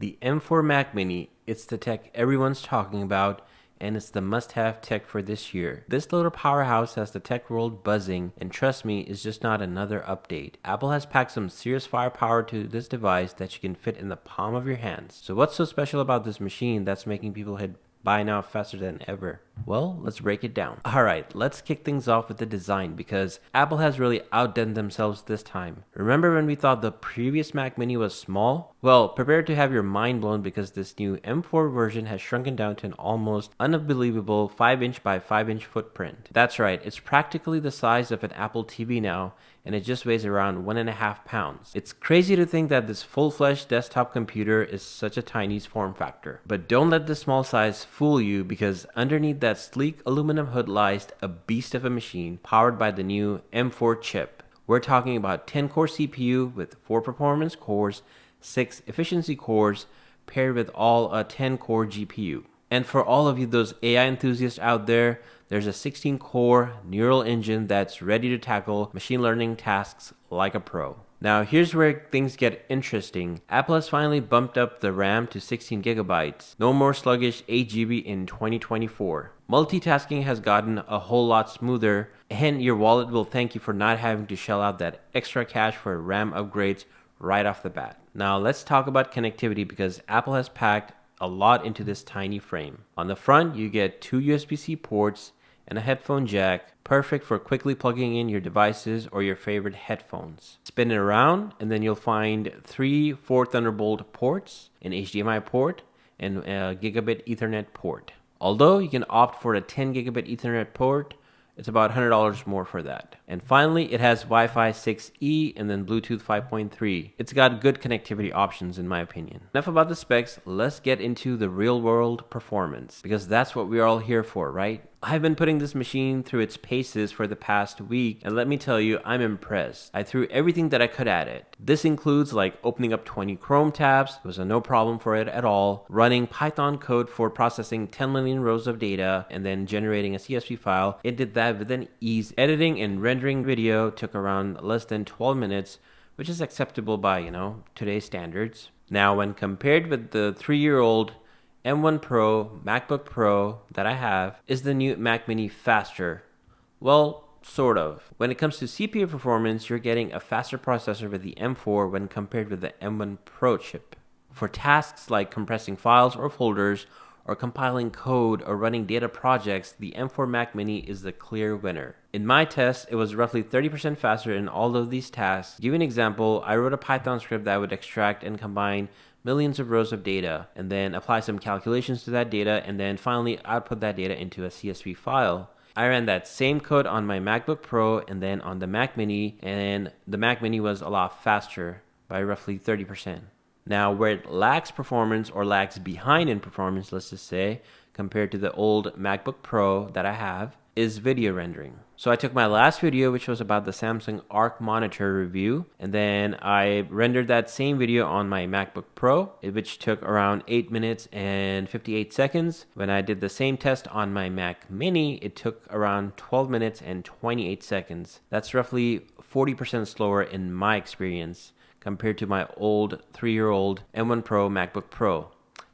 The M4 Mac Mini, it's the tech everyone's talking about, and it's the must-have tech for this year. This little powerhouse has the tech world buzzing, and trust me, it's just not another update. Apple has packed some serious firepower to this device that you can fit in the palm of your hands. So what's so special about this machine that's making people hit buy now faster than ever? Well, let's break it down. Alright, let's kick things off with the design because Apple has really outdone themselves this time. Remember when we thought the previous Mac Mini was small? Well, prepare to have your mind blown because this new M4 version has shrunken down to an almost unbelievable 5-inch by 5-inch footprint. That's right, it's practically the size of an Apple TV now, and it just weighs around 1.5 pounds. It's crazy to think that this full-fledged desktop computer is such a tiny form factor. But don't let the small size fool you because underneath that sleek aluminum hood lies a beast of a machine powered by the new M4 chip. We're talking about 10-core CPU with 4 performance cores, 6 efficiency cores, paired with all a 10-core GPU. And for all of you those AI enthusiasts out there, there's a 16-core neural engine that's ready to tackle machine learning tasks like a pro. Now here's where things get interesting. Apple has finally bumped up the RAM to 16 gigabytes. No more sluggish 8 GB in 2024. Multitasking has gotten a whole lot smoother, and your wallet will thank you for not having to shell out that extra cash for RAM upgrades right off the bat. Now let's talk about connectivity because Apple has packed a lot into this tiny frame. On the front, you get 2 USB-C ports and a headphone jack, perfect for quickly plugging in your devices or your favorite headphones. Spin it around and then you'll find 3 4 Thunderbolt ports, an HDMI port, and a gigabit Ethernet port. Although you can opt for a 10 gigabit Ethernet port, it's about $100 more for that. And finally, it has Wi-Fi 6E and then Bluetooth 5.3. It's got good connectivity options in my opinion. Enough about the specs, let's get into the real world performance because that's what we're all here for, right? I've been putting this machine through its paces for the past week, and let me tell you, I'm impressed. I threw everything that I could at it. This includes like opening up 20 Chrome tabs, it was a no problem for it at all, running Python code for processing 10 million rows of data, and then generating a CSV file. It did that with an ease. Editing and rendering video took around less than 12 minutes, which is acceptable by, today's standards. Now, when compared with the 3-year-old M1 Pro MacBook Pro that I have, is the new Mac Mini faster? Well, sort of. When it comes to CPU performance, you're getting a faster processor with the M4 when compared with the M1 Pro chip. For tasks like compressing files or folders, or compiling code or running data projects, the M4 Mac Mini is the clear winner. In my test, it was roughly 30% faster in all of these tasks. To give you an example, I wrote a Python script that would extract and combine millions of rows of data and then apply some calculations to that data and then finally output that data into a CSV file. I ran that same code on my MacBook Pro and then on the Mac Mini, and the Mac Mini was a lot faster by roughly 30%. Now, where it lacks performance or lags behind in performance, let's just say, compared to the old MacBook Pro that I have, is video rendering. So I took my last video, which was about the Samsung Arc monitor review, and then I rendered that same video on my MacBook Pro, which took around 8 minutes and 58 seconds. When I did the same test on my Mac Mini, it took around 12 minutes and 28 seconds. That's roughly 40% slower in my experience compared to my old 3-year-old M1 Pro MacBook Pro.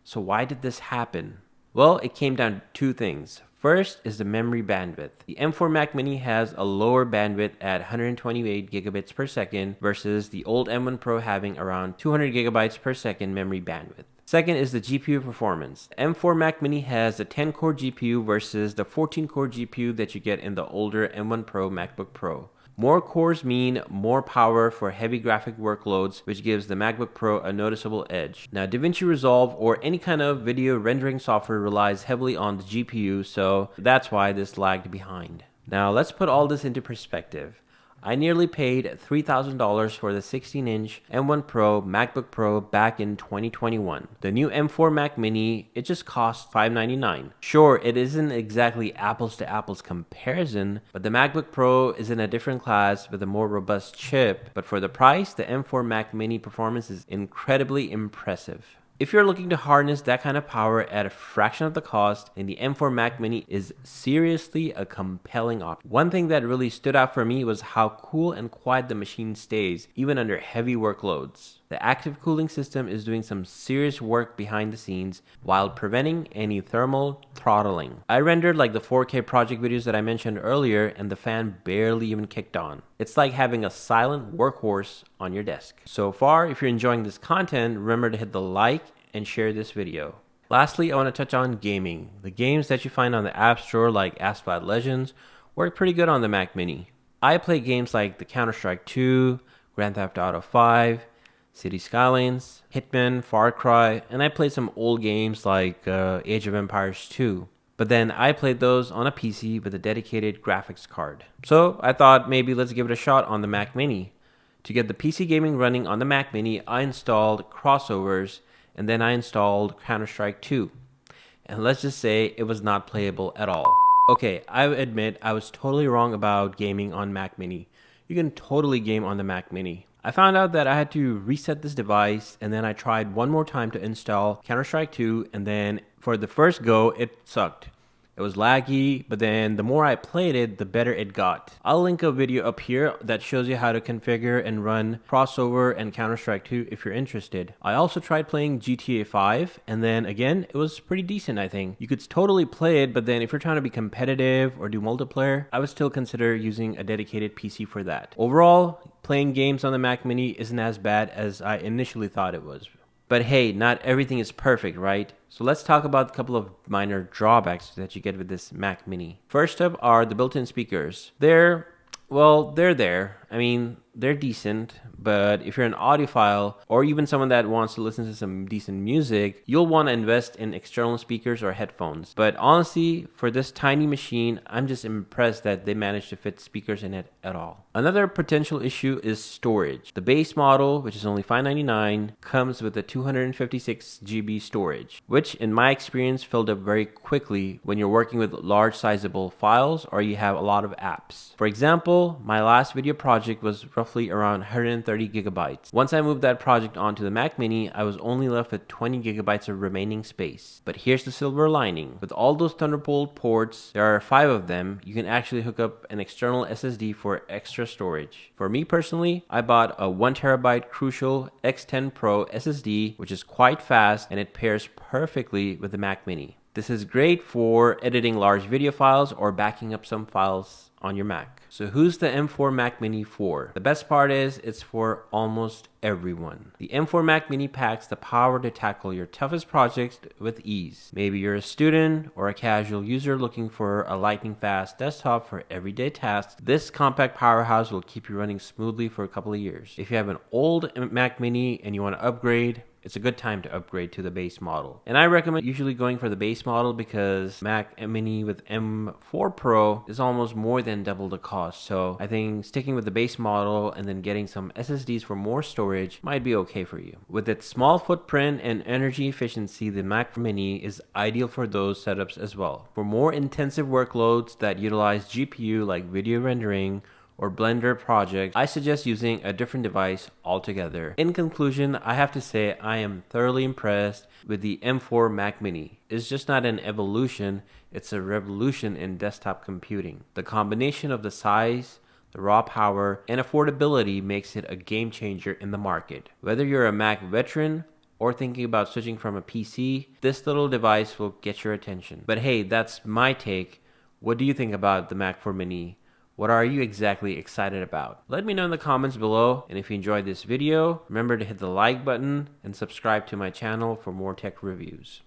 So why did this happen? Well, it came down to 2 things. First is the memory bandwidth. The M4 Mac Mini has a lower bandwidth at 128 gigabits per second versus the old M1 Pro having around 200 gigabytes per second memory bandwidth. Second is the GPU performance. The M4 Mac Mini has a 10-core GPU versus the 14-core GPU that you get in the older M1 Pro MacBook Pro. More cores mean more power for heavy graphic workloads, which gives the MacBook Pro a noticeable edge. Now, DaVinci Resolve or any kind of video rendering software relies heavily on the GPU, so that's why this lagged behind. Now, let's put all this into perspective. I nearly paid $3,000 for the 16-inch M1 Pro MacBook Pro back in 2021. The new M4 Mac Mini, it just cost $599. Sure, it isn't exactly apples to apples comparison, but the MacBook Pro is in a different class with a more robust chip. But for the price, the M4 Mac Mini performance is incredibly impressive. If you're looking to harness that kind of power at a fraction of the cost, then the M4 Mac Mini is seriously a compelling option. One thing that really stood out for me was how cool and quiet the machine stays, even under heavy workloads. The active cooling system is doing some serious work behind the scenes while preventing any thermal throttling. I rendered like the 4K project videos that I mentioned earlier, and the fan barely even kicked on. It's like having a silent workhorse on your desk. So far, if you're enjoying this content, remember to hit the like and share this video. Lastly, I want to touch on gaming. The games that you find on the App Store like Asphalt Legends work pretty good on the Mac Mini. I play games like the Counter-Strike 2, Grand Theft Auto 5, City Skylines, Hitman, Far Cry, and I played some old games like Age of Empires 2. But then I played those on a PC with a dedicated graphics card. So I thought maybe let's give it a shot on the Mac Mini. To get the PC gaming running on the Mac Mini, I installed Crossovers, and then I installed Counter-Strike 2. And let's just say it was not playable at all. Okay, I admit I was totally wrong about gaming on Mac Mini. You can totally game on the Mac Mini. I found out that I had to reset this device, and then I tried one more time to install Counter-Strike 2, and then for the first go, it sucked. It was laggy, but then the more I played it, the better it got. I'll link a video up here that shows you how to configure and run Crossover and Counter-Strike 2 if you're interested. I also tried playing GTA 5, and then again, it was pretty decent, I think. You could totally play it, but then if you're trying to be competitive or do multiplayer, I would still consider using a dedicated PC for that. Overall, playing games on the Mac Mini isn't as bad as I initially thought it was. But hey, not everything is perfect, right? So let's talk about a couple of minor drawbacks that you get with this Mac Mini. First up are the built-in speakers. They're there. I mean, they're decent, but if you're an audiophile or even someone that wants to listen to some decent music, you'll want to invest in external speakers or headphones. But honestly, for this tiny machine, I'm just impressed that they managed to fit speakers in it at all. Another potential issue is storage. The base model, which is only $599, comes with a 256 GB storage, which in my experience filled up very quickly when you're working with large sizable files or you have a lot of apps. For example, my last video project was roughly around 130 gigabytes. Once I moved that project onto the Mac Mini, I was only left with 20 gigabytes of remaining space. But here's the silver lining. With all those Thunderbolt ports, there are 5 of them, you can actually hook up an external SSD for extra storage. For me personally, I bought a 1TB Crucial X10 Pro SSD, which is quite fast and it pairs perfectly with the Mac Mini. This is great for editing large video files or backing up some files on your Mac. So who's the M4 Mac Mini for? The best part is it's for almost everyone. The M4 Mac Mini packs the power to tackle your toughest projects with ease. Maybe you're a student or a casual user looking for a lightning fast desktop for everyday tasks. This compact powerhouse will keep you running smoothly for a couple of years. If you have an old Mac Mini and you want to upgrade, it's a good time to upgrade to the base model. And I recommend usually going for the base model because Mac Mini with M4 Pro is almost more than double the cost. So I think sticking with the base model and then getting some SSDs for more storage might be okay for you. With its small footprint and energy efficiency, the Mac Mini is ideal for those setups as well. For more intensive workloads that utilize GPU like video rendering or Blender projects, I suggest using a different device altogether. In conclusion, I have to say I am thoroughly impressed with the M4 Mac Mini. It's just not an evolution, it's a revolution in desktop computing. The combination of the size, the raw power, and affordability makes it a game changer in the market. Whether you're a Mac veteran or thinking about switching from a PC, this little device will get your attention. But hey, that's my take. What do you think about the Mac 4 Mini? What are you exactly excited about? Let me know in the comments below, and if you enjoyed this video, remember to hit the like button and subscribe to my channel for more tech reviews.